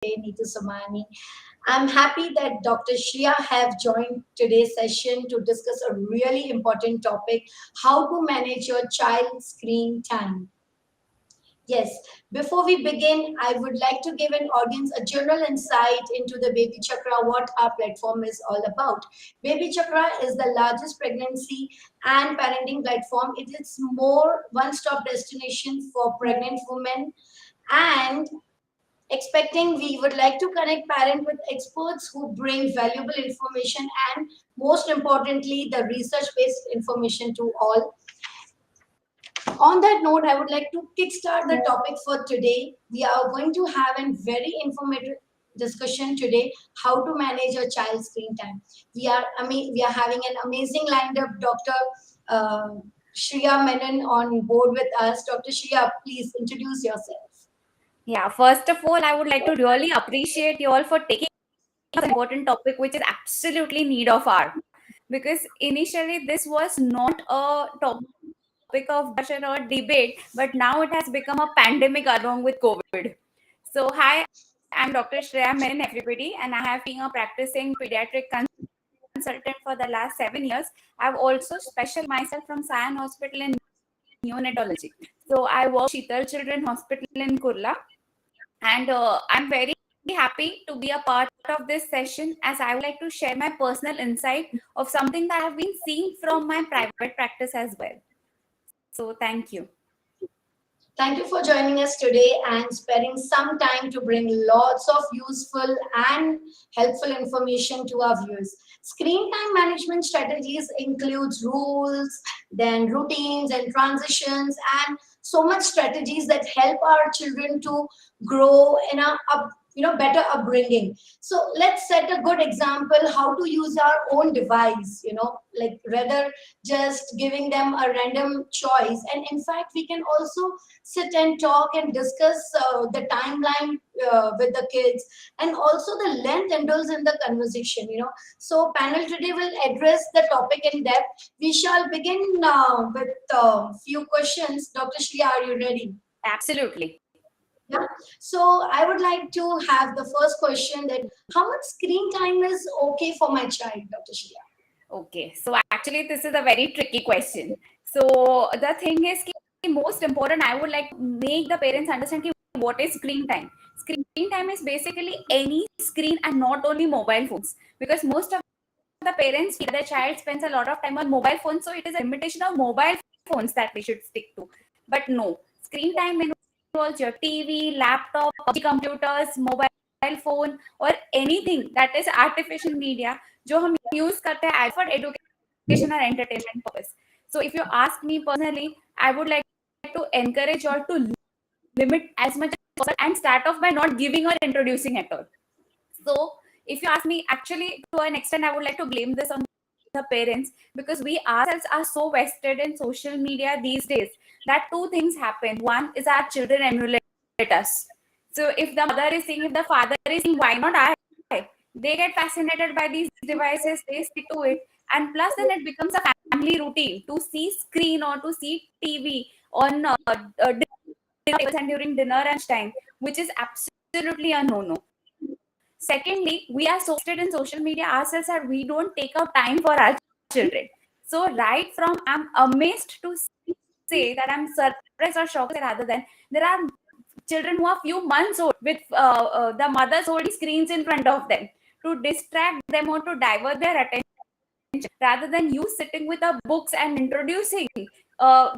Neetu, Somani. I'm happy that Dr. Shreya have joined today's session to discuss a really important topic, how to manage your child screen time. Yes, before we begin, I would like to give an audience a general insight into the BabyChakra, what our platform is all about. BabyChakra is the largest pregnancy and parenting platform. It is more one-stop destination for pregnant women and expecting. We would like to connect parent with experts who bring valuable information and most importantly the research-based information to all. On that note, I would like to kickstart the topic for today. We are going to have a very informative discussion today, how to manage your child's screen time. We are having an amazing lined up Dr. Uh, Shreya Menon on board with us. Dr. Shreya, please introduce yourself. Yeah, first of all, I would like to really appreciate you all for taking an important topic, which is absolutely need of our. Because initially this was not a topic of discussion or debate, but now it has become a pandemic along with COVID. So, hi, I'm Dr. Shreya Menon, everybody, and I have been a practicing pediatric consultant for the last 7 years. I've also specialized myself from Sion Hospital in neonatology. So, I work Sheetal Children Hospital in Kurla, and I'm very happy to be a part of this session as I would like to share my personal insight of something that I've been seeing from my private practice as well. So thank you. Thank you for joining us today and sparing some time to bring lots of useful and helpful information to our viewers. Screen time management strategies includes rules, then routines and transitions, and so much strategies that help our children to grow in a better upbringing. So let's set a good example how to use our own device, like rather just giving them a random choice. And in fact, we can also sit and talk and discuss the timeline with the kids, and also the length indulged in the conversation. So panel today will address the topic in depth. We shall begin with few questions. Dr. Shreya, are you ready? Absolutely. Yeah. So I would like to have the first question, that how much screen time is okay for my child, Dr. Shreya? Okay, so actually this is a very tricky question. So the thing is, most important, I would like to make the parents understand what is screen time. Screen time is basically any screen and not only mobile phones, because most of the parents feel their child spends a lot of time on mobile phones, so it is a limitation of mobile phones that we should stick to. But no, screen time involves your TV, laptop, computers, mobile phone, or anything that is artificial media जो हम use करते हैं for education or entertainment purpose. So if you ask me personally, I would like to encourage you all to limit as much as possible and start off by not giving or introducing at all. So if you ask me, actually to an extent I would like to blame this on the parents, because we ourselves are so vested in social media these days that two things happen. One is our children emulate us. So if the mother is seeing, if the father is seeing, why not I? They get fascinated by these devices, they stick to it, and plus then it becomes a family routine to see screen or to see TV on dinner and during dinner and time, which is absolutely a no-no. Secondly, we are so interested in social media ourselves that we don't take out time for our children. So right from, I'm amazed to say that I'm surprised or shocked rather than, there are children who are few months old with the mothers holding screens in front of them to distract them or to divert their attention, rather than you sitting with the books and introducing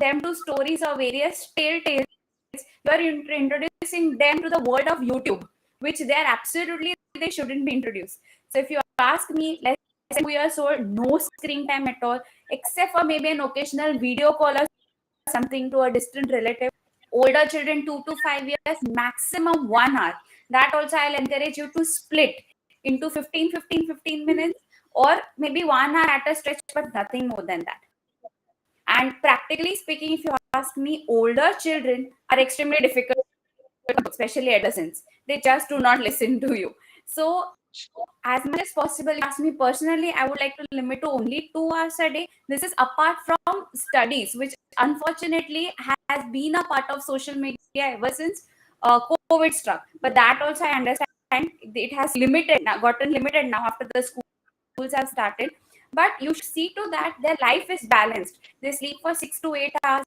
them to stories or various tales. You are introducing them to the world of YouTube, which they shouldn't be introduced. So if you ask me, let's say 2 years old, no screen time at all, except for maybe an occasional video call or something to a distant relative. Older children, 2 to 5 years, maximum 1 hour. That also I'll encourage you to split into 15 minutes, or maybe 1 hour at a stretch, but nothing more than that. And practically speaking, if you ask me, older children are extremely difficult, especially adolescents. They just do not listen to you. So as much as possible, you ask me personally, I would like to limit to only 2 hours a day. This is apart from studies, which unfortunately has been a part of social media ever since COVID struck. But that also I understand it has limited now, gotten limited now after the schools have started. But you should see to that their life is balanced. They sleep for 6 to 8 hours.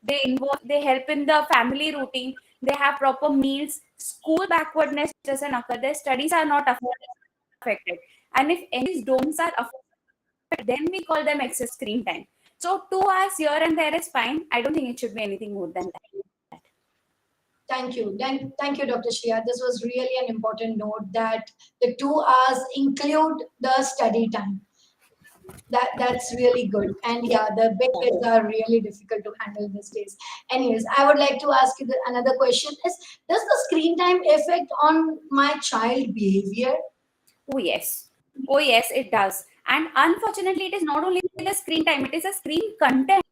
They help in the family routine. They have proper meals. School backwardness doesn't occur. Their studies are not affected. And if any don'ts are affected, then we call them excess screen time. So 2 hours here and there is fine. I don't think it should be anything more than that. Thank you. Thank you, Dr. Shreya. This was really an important note that the 2 hours include the study time. That's really good. And yeah, the big kids are really difficult to handle these days. Anyways, I would like to ask you another question: is does the screen time affect on my child behavior? Oh yes. Oh yes, it does. And unfortunately, it is not only the screen time, it is a screen content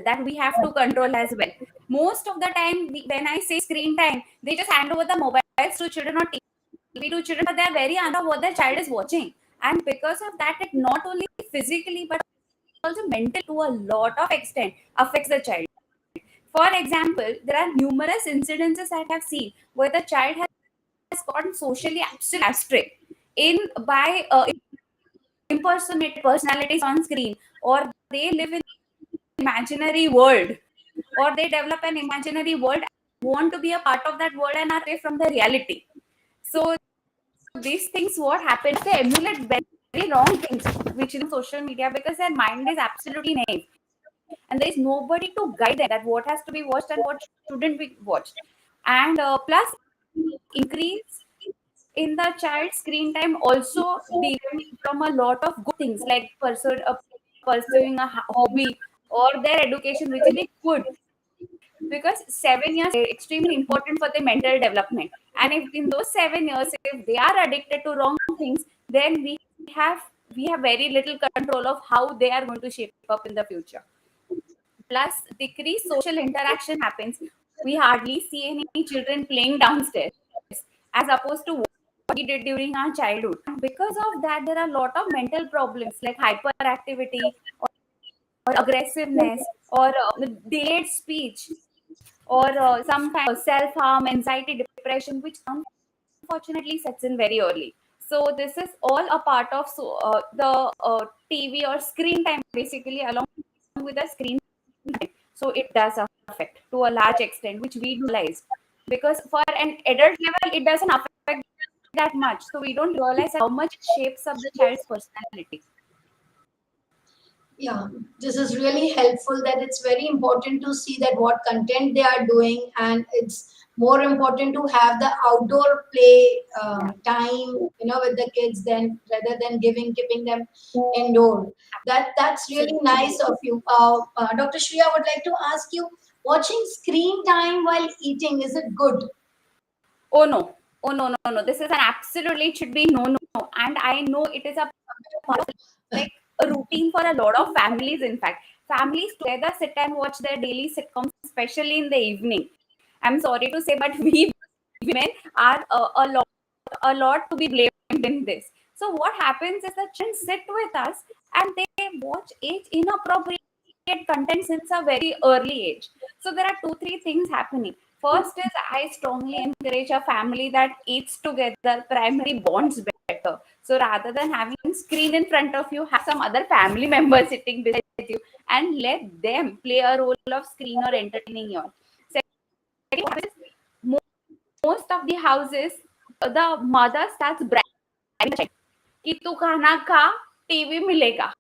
that we have to control as well. Most of the time, when I say screen time, they just hand over the mobiles to children or TV to children, but they are very unaware what their child is watching. And because of that, it not only physically but also mentally to a lot of extent affects the child. For example, there are numerous incidences that I have seen where the child has gotten socially absolutely astray in by impersonated personalities on screen, or they live in imaginary world, or they develop an imaginary world, want to be a part of that world and are away from the reality. So these things, what happens, they emulate very wrong things which is on social media because their mind is absolutely naive and there is nobody to guide them that what has to be watched and what shouldn't be watched. And plus increase in the child screen time also derive from a lot of good things like pursuing a hobby or their education, which will be good because 7 years are extremely important for the mental development. And if in those 7 years if they are addicted to wrong things, then have we have very little control of how they are going to shape up in the future. Plus decreased social interaction happens. We hardly see any children playing downstairs as opposed to what we did during our childhood. And because of that, there are a lot of mental problems like hyperactivity or aggressiveness or delayed speech or some kind of self-harm, anxiety, depression, which unfortunately sets in very early. So this is all a part of the TV or screen time basically along with the screen time. So it does affect to a large extent, which we do realize because for an adult level it doesn't affect that much. So we don't realize how much it shapes up the child's personality. Yeah, this is really helpful that it's very important to see that what content they are doing, and it's more important to have the outdoor play time, with the kids than rather than keeping them indoor. That's really nice of you. Dr. Shreya, I would like to ask you, watching screen time while eating, is it good? Oh no, oh no, no, no. This is an absolutely, it should be no, no. And I know it is a part of like a routine for a lot of families. In fact, families together sit and watch their daily sitcoms, especially in the evening. I'm sorry to say, but we women are a lot to be blamed in this. So what happens is the children sit with us and they watch age inappropriate content since a very early age. So there are 2 3 things happening. First is I strongly encourage a family that eats together, primary bonds better. So rather than having screen in front of you, have some other family member sitting beside you and let them play a role of screen or entertaining you. Second, what happens is most of the houses, the mother starts bragging कि तू खाना खा, TV मिलेगा.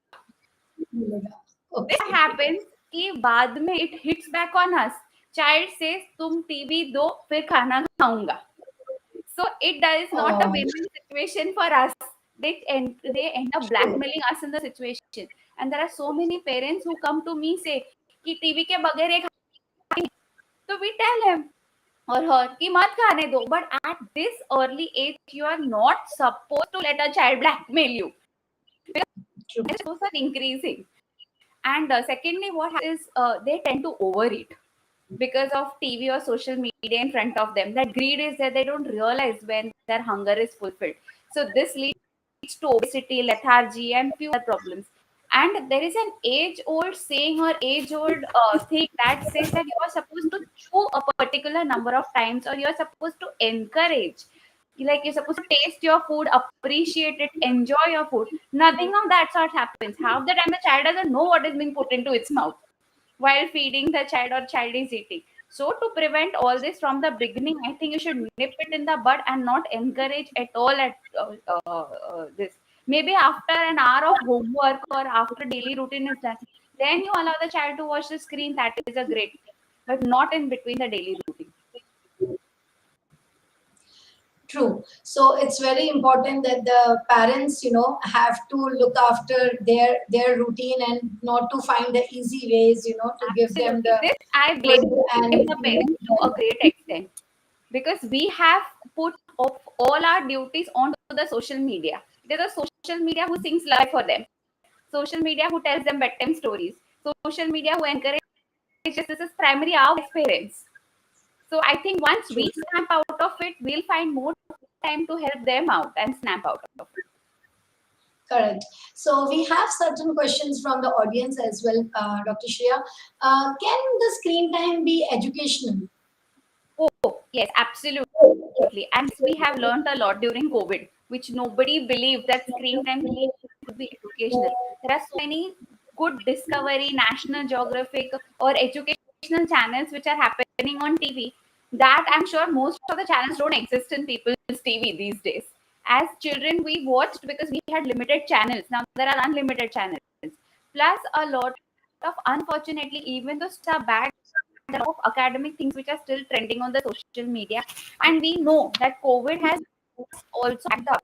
This Okay. happens कि बाद में it hits back on us. Child says तुम TV दो फिर खाना खाऊंगा. So it is not a Oh, win-win situation for us. They end up blackmailing us in the situation. And there are so many parents who come to me say कि TV के बगैर एक तो we tell him or her कि मत खाने दो. But at this early age, you are not supposed to let a child blackmail you. true. Those are increasing. And secondly, what happens is they tend to overeat because of TV or social media in front of them. That greed is there. They don't realize when their hunger is fulfilled. So this leads to obesity, lethargy, and few other problems. And there is an age-old saying or age-old thing that says that you are supposed to chew a particular number of times, or you are supposed to encourage. Like you're supposed to taste your food, appreciate it, enjoy your food. Nothing of that sort happens. Half the time the child doesn't know what is being put into its mouth while feeding the child or child is eating. So to prevent all this from the beginning, I think you should nip it in the bud and not encourage at all at this. Maybe after an hour of homework or after daily routine is done, then you allow the child to watch the screen. That is a great thing, but not in between the daily routine. True. So it's very important that the parents, have to look after their routine and not to find the easy ways, to give them Absolutely. the This I blame good and the parents to a great extent, because we have put off all our duties onto the social media. It is a social media who sings live for them, social media who tells them bedtime stories, social media who encourages this is primary our parents. So I think once true. we snap out of it, we'll find more time to help them out and snap out of it. Correct. So we have certain questions from the audience as well, Dr. Shreya. Can the screen time be educational? Oh, yes, absolutely. And we have learned a lot during COVID, which nobody believed that screen time could be educational. There are so many good Discovery, National Geographic, or educational channels which are happening on TV that I'm sure most of the channels don't exist in people's TV these days. As children, we watched because we had limited channels. Now there are unlimited channels. Plus, a lot of, unfortunately, even though are bad, there are of academic things which are still trending on the social media. And we know that COVID has also backed up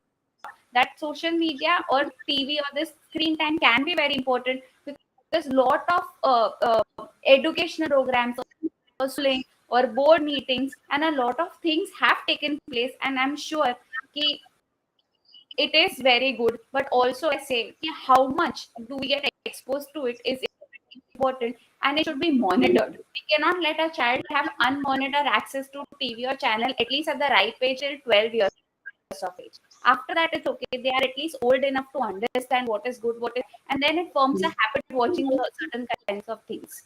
that social media or TV or the screen time can be very important, because lot of educational programs or schooling or board meetings and a lot of things have taken place, and I'm sure ki it is very good. But also I say ki how much do we get exposed to it is important, and it should be monitored. We cannot let a child have unmonitored access to TV or channel at least at the ripe age till 12 years of age. After that, it's okay. They are at least old enough to understand what is good, what is, and then it forms a habit watching certain kinds of things.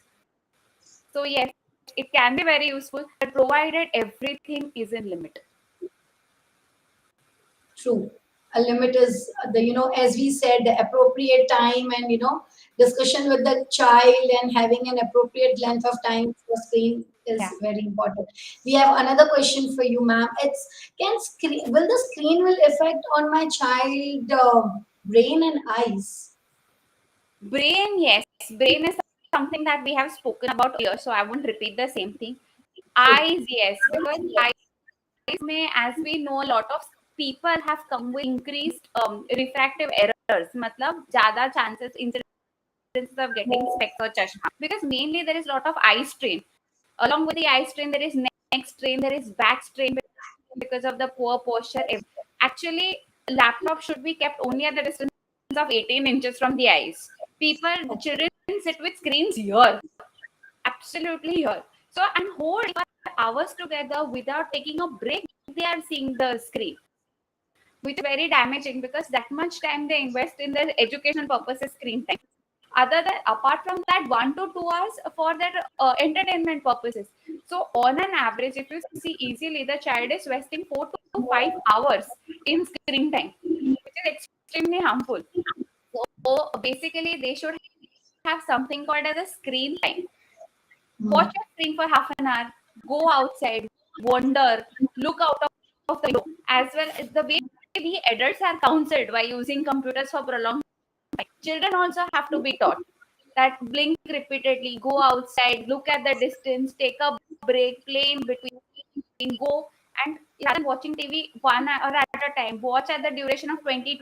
So yes, it can be very useful, but provided everything is in limit. True. A limit is as we said, the appropriate time and discussion with the child and having an appropriate length of time for screen is Yeah. very important. We have another question for you, ma'am. It's can screen will the screen will affect on my child brain and eyes? Brain, yes. Brain is something that we have spoken about here, so I won't repeat the same thing. Eyes, yes, because eyes may, as we know, a lot of people have come with increased refractive errors. Matlab, ज़्यादा chances, incidence of getting specs or chashma. Because mainly there is a lot of eye strain. Along with the eye strain, there is neck strain, there is back strain because of the poor posture. Actually, laptop should be kept only at the distance of 18 inches from the eyes. People, the children sit with screens here, absolutely here. So, and whole hours together without taking a break, they are seeing the screen, which is very damaging because that much time they invest in their educational purposes, screen time. Other than apart from that, 1 to 2 hours for their entertainment purposes. So, on an average, if you see easily, the child is wasting 4 to 5 hours in screen time, which is extremely harmful. So, basically, they should have something called as a screen time. Hmm. Watch a screen for half an hour, go outside, wander, look out of the window. As well as the way we adults are counseled by using computers for prolonged time, children also have to be taught that blink repeatedly, go outside, look at the distance, take a break, play in between, go, and rather than watching TV 1 hour at a time, watch at the duration of 20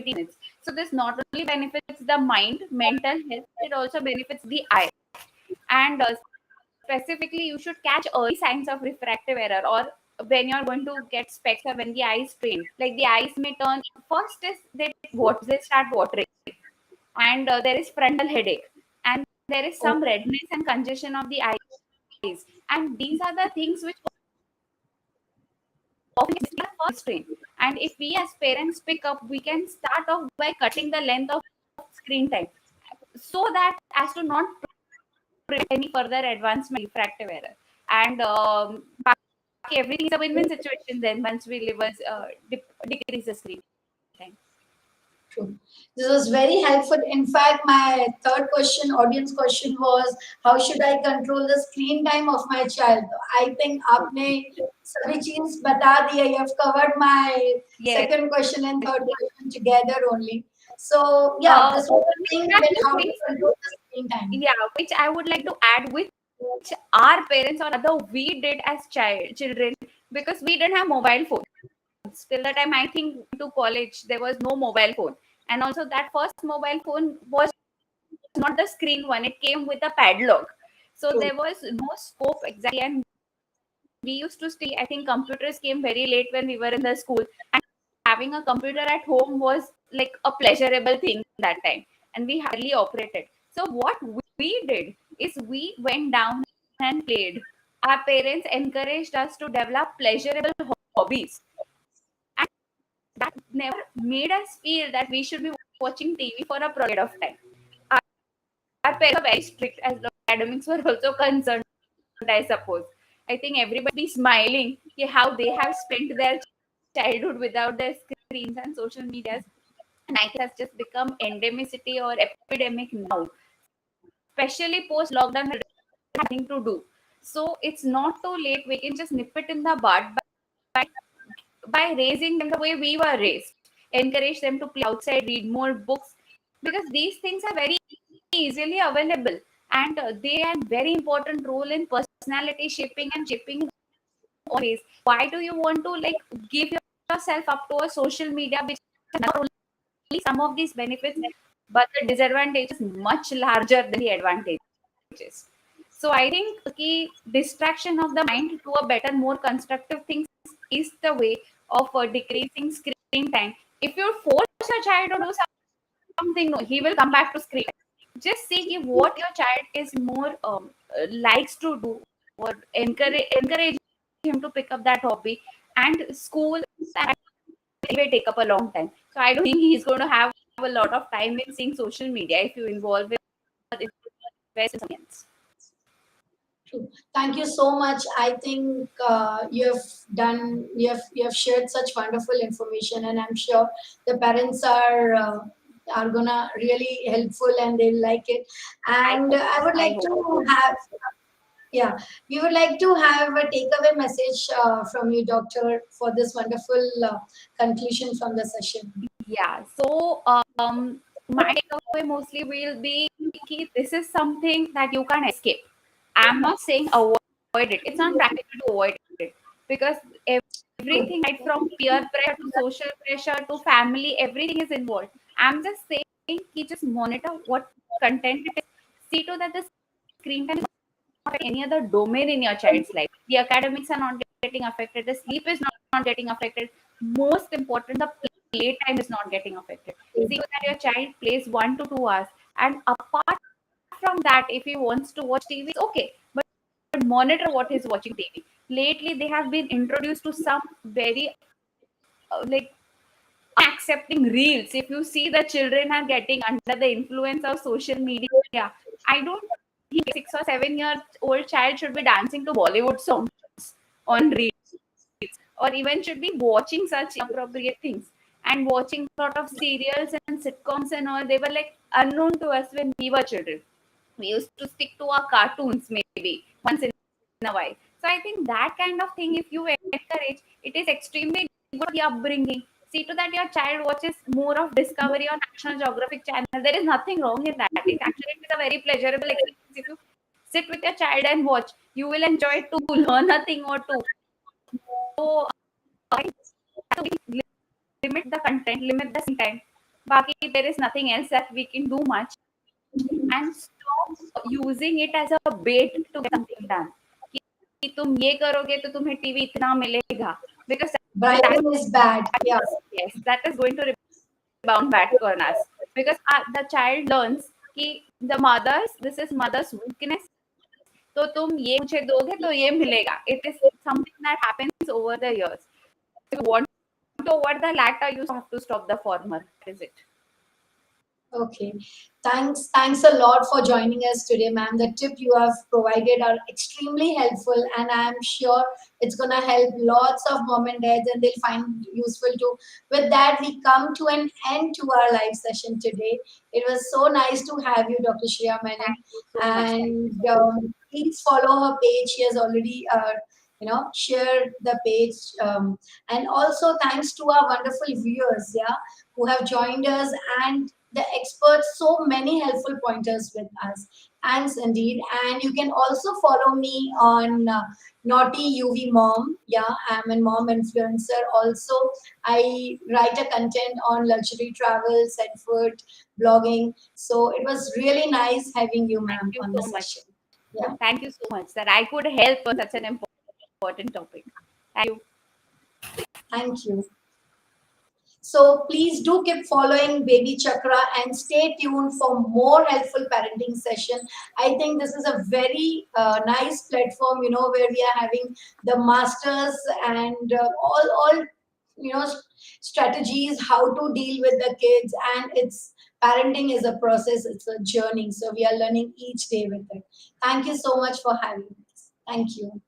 minutes. So this not only benefits the mind, mental health, it also benefits the eye. And specifically, you should catch early signs of refractive error, or when you're going to get specs or when the eye is strained. Like the eyes may turn, first is they start watering, and there is frontal headache, and there is some redness and congestion of the eyes. And these are the things which often is the first strain. And if we as parents pick up, we can start off by cutting the length of screen time, so that as to not prevent any further advancement refractive error. And everything is a win-win situation then once we live as decrease the screen time. True. This was very helpful. In fact, my third question, audience question was, how should I control the screen time of my child? I think आपने सभी चीज बता दिया. You have covered my Yes. second question and third question together only. So yeah, this was the thing that how to control the screen time. Yeah, which I would like to add, which our parents or other we did as children, because we didn't have mobile phones. Till the time I think to college, there was no mobile phone. And also that first mobile phone was not the screen one, it came with a padlock. So True. there was no scope exactly. And we used to stay, I think computers came very late when we were in the school. And having a computer at home was like a pleasurable thing that time. And we hardly operated. So what we did is we went down and played. Our parents encouraged us to develop pleasurable hobbies. And that never made us feel that we should be watching TV for a period of time. Our, our parents were very strict as the academics were also concerned, I suppose. I think everybody smiling how they have spent their childhood without their screens and social medias. And I think has just become endemicity or epidemic now, especially post lockdown. Nothing to do. So it's not too late. We can just nip it in the bud by raising them the way we were raised. Encourage them to play outside, read more books, because these things are very easily available, and they are very important role in personality shaping and shaping always. Why do you want to like give yourself up to a social media which has not only some of these benefits, but the disadvantage is much larger than the advantages. So I think the distraction of the mind to a better, more constructive things is the way of decreasing screen time. If you force a child to do something, no, he will come back to screen. Just see if what your child is more likes to do, or encourage him to pick up that hobby. And school may take up a long time. So I don't think he's going to have a lot of time in seeing social media if you involve it or invest in something else. True. Thank you so much. I think you have shared such wonderful information, and I'm sure the parents are gonna really helpful and they'll like it. And I would I like hope. to have, yeah, we would like to have a takeaway message from you, doctor, for this wonderful conclusion from the session. Yeah. So my takeaway mostly will be this is something that you can't escape. I'm not saying avoid it. It's not practical to avoid it, because True. everything right from peer pressure to social pressure to family, everything is involved. I'm just saying just monitor what content it is. See to that the screen time is not any other domain in your child's life. The academics are not getting affected. The sleep is not getting affected. Most important, the playtime is not getting affected. See that your child plays 1 to 2 hours, and apart from that, if he wants to watch TV, it's okay. But monitor what he's watching TV. Lately, they have been introduced to some very like accepting reels. If you see the children are getting under the influence of social media, I don't think 6 or 7 year old child should be dancing to Bollywood songs on reels, or even should be watching such inappropriate things and watching sort of serials and sitcoms and all. They were like unknown to us when we were children. We used to stick to our cartoons maybe once in a while. So I think that kind of thing, if you encourage, it is extremely good for the upbringing. See to that your child watches more of Discovery or National Geographic channel. There is nothing wrong in that. It is a very pleasurable experience. If you sit with your child and watch, you will enjoy it to learn a thing or two. So I think we limit the content, limit the time. Baki, there is nothing else that we can do much, and stop using it as a bait to get something done. कि तुम ये करोगे तो तुम्हें TV इतना मिलेगा, because that Bribing is bad. Yeah. is, yes, that is going to rebound back on us, because the child learns कि the mothers, this is mother's weakness, तो तुम ये मुझे दोगे तो ये मिलेगा. It is something that happens over the years. If you want to avoid the latter, you have to stop the former. Is it? Okay. Thanks a lot for joining us today, ma'am. The tip you have provided are extremely helpful, and I'm sure it's gonna help lots of mom and dads, and they'll find useful too. With that, we come to an end to our live session today. It was so nice to have you, Dr. Shreya Menon, Thank you so much. Thank you and so much. please follow her page. She has already, shared the page, and also thanks to our wonderful viewers, yeah, who have joined us, and the experts, so many helpful pointers with us. Thanks indeed. And you can also follow me on Naughty UV Mom. Yeah, I'm a mom influencer. Also, I write a content on luxury travels and food blogging. So it was really nice having you, Thank ma'am, you on the so much. session. Yeah, Thank you so much that I could help on such an important topic. Thank you. thank you. So please do keep following Baby Chakra and stay tuned for more helpful parenting session. I think this is a very nice platform, where we are having the masters and all strategies how to deal with the kids, and it's parenting is a process, it's a journey. So we are learning each day with it. Thank you so much for having us. Thank you.